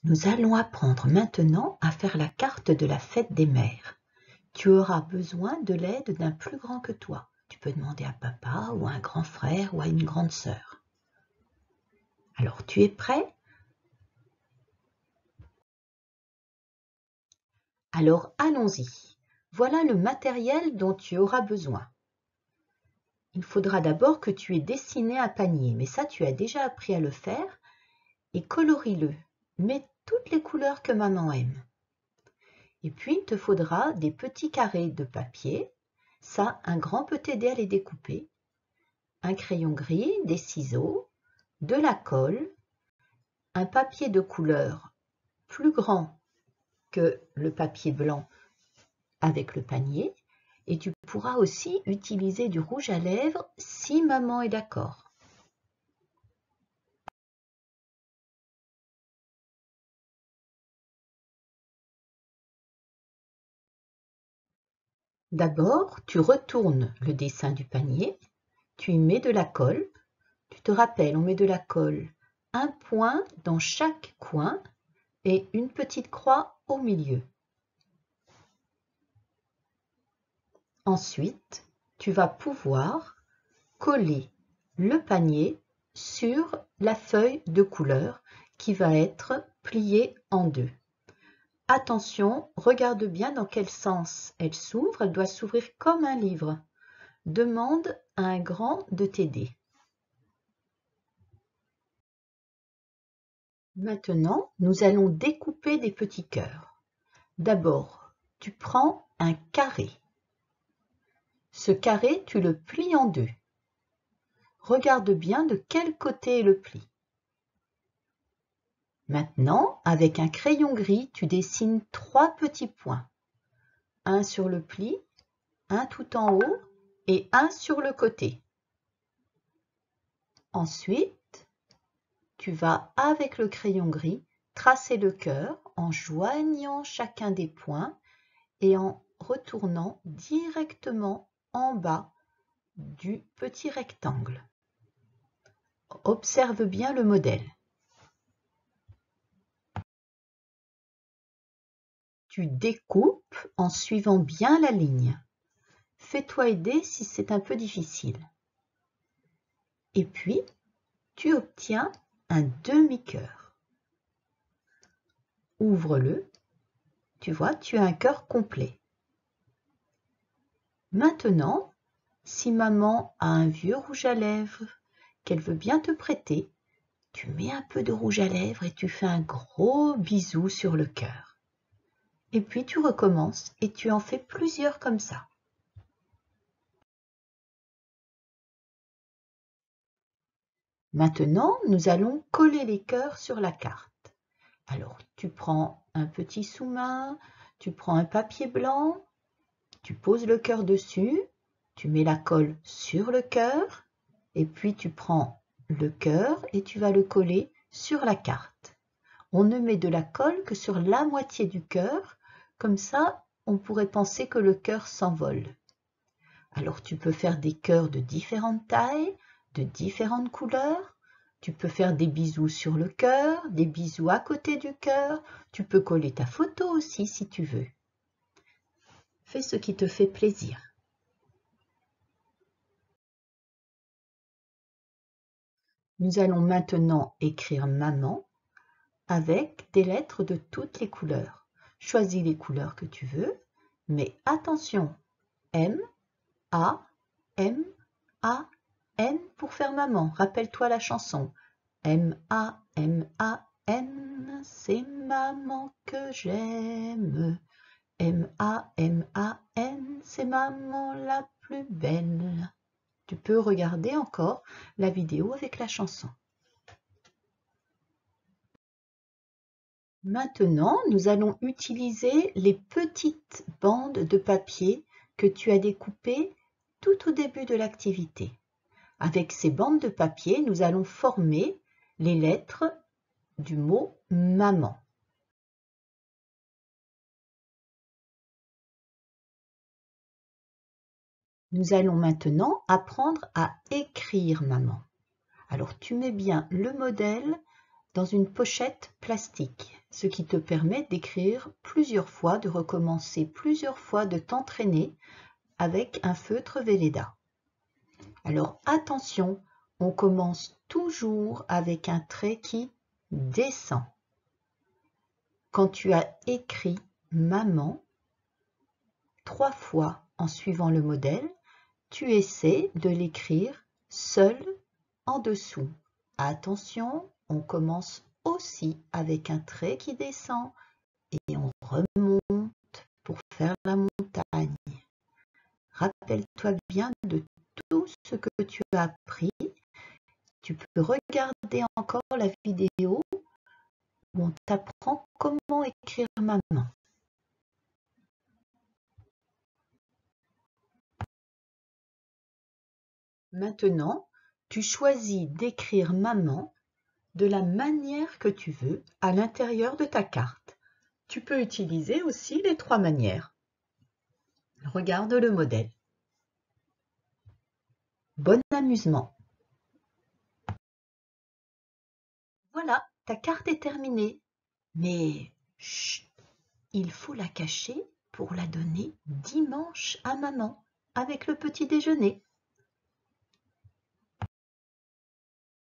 Nous allons apprendre maintenant à faire la carte de la fête des mères. Tu auras besoin de l'aide d'un plus grand que toi. Tu peux demander à papa ou à un grand frère ou à une grande sœur. Alors, tu es prêt? Alors, allons-y. Voilà le matériel dont tu auras besoin. Il faudra d'abord que tu aies dessiné un panier, mais ça, tu as déjà appris à le faire. Et colorie-le. Mets toutes les couleurs que maman aime. Et puis, il te faudra des petits carrés de papier. Ça, un grand peut t'aider à les découper. Un crayon gris, des ciseaux, de la colle, un papier de couleur plus grand que le papier blanc avec le panier. Et tu pourras aussi utiliser du rouge à lèvres si maman est d'accord. D'abord, tu retournes le dessin du panier, tu y mets de la colle. Tu te rappelles, on met de la colle, un point dans chaque coin et une petite croix au milieu. Ensuite, tu vas pouvoir coller le panier sur la feuille de couleur qui va être pliée en deux. Attention, regarde bien dans quel sens elle s'ouvre. Elle doit s'ouvrir comme un livre. Demande à un grand de t'aider. Maintenant, nous allons découper des petits cœurs. D'abord, tu prends un carré. Ce carré, tu le plies en deux. Regarde bien de quel côté est le pli. Maintenant, avec un crayon gris, tu dessines 3 petits points. Un sur le pli, un tout en haut et un sur le côté. Ensuite, tu vas, avec le crayon gris, tracer le cœur en joignant chacun des points et en retournant directement en bas du petit rectangle. Observe bien le modèle. Tu découpes en suivant bien la ligne. Fais-toi aider si c'est un peu difficile. Et puis, tu obtiens un demi-cœur. Ouvre-le. Tu vois, tu as un cœur complet. Maintenant, si maman a un vieux rouge à lèvres qu'elle veut bien te prêter, tu mets un peu de rouge à lèvres et tu fais un gros bisou sur le cœur. Et puis tu recommences et tu en fais plusieurs comme ça. Maintenant, nous allons coller les cœurs sur la carte. Alors, tu prends un petit sous-main, tu prends un papier blanc, tu poses le cœur dessus, tu mets la colle sur le cœur, et puis tu prends le cœur et tu vas le coller sur la carte. On ne met de la colle que sur la moitié du cœur, comme ça, on pourrait penser que le cœur s'envole. Alors, tu peux faire des cœurs de différentes tailles, de différentes couleurs. Tu peux faire des bisous sur le cœur, des bisous à côté du cœur. Tu peux coller ta photo aussi si tu veux. Fais ce qui te fait plaisir. Nous allons maintenant écrire maman avec des lettres de toutes les couleurs. Choisis les couleurs que tu veux, mais attention, M, A, M, A, N pour faire maman. Rappelle-toi la chanson. M-A-M-A-N, c'est maman que j'aime. M-A-M-A-N, c'est maman la plus belle. Tu peux regarder encore la vidéo avec la chanson. Maintenant, nous allons utiliser les petites bandes de papier que tu as découpées tout au début de l'activité. Avec ces bandes de papier, nous allons former les lettres du mot maman. Nous allons maintenant apprendre à écrire maman. Alors tu mets bien le modèle dans une pochette plastique, ce qui te permet d'écrire plusieurs fois, de recommencer plusieurs fois, de t'entraîner avec un feutre Velleda. Alors attention, on commence toujours avec un trait qui descend. Quand tu as écrit maman 3 fois en suivant le modèle, tu essaies de l'écrire seul en dessous. Attention, on commence aussi avec un trait qui descend et on remonte pour faire la montagne. Rappelle-toi bien de tout ce que tu as appris. Tu peux regarder encore la vidéo où on t'apprend comment écrire maman. Maintenant, tu choisis d'écrire maman de la manière que tu veux à l'intérieur de ta carte. Tu peux utiliser aussi les 3 manières. Regarde le modèle. Bon amusement! Voilà, ta carte est terminée. Mais chut, il faut la cacher pour la donner dimanche à maman avec le petit déjeuner.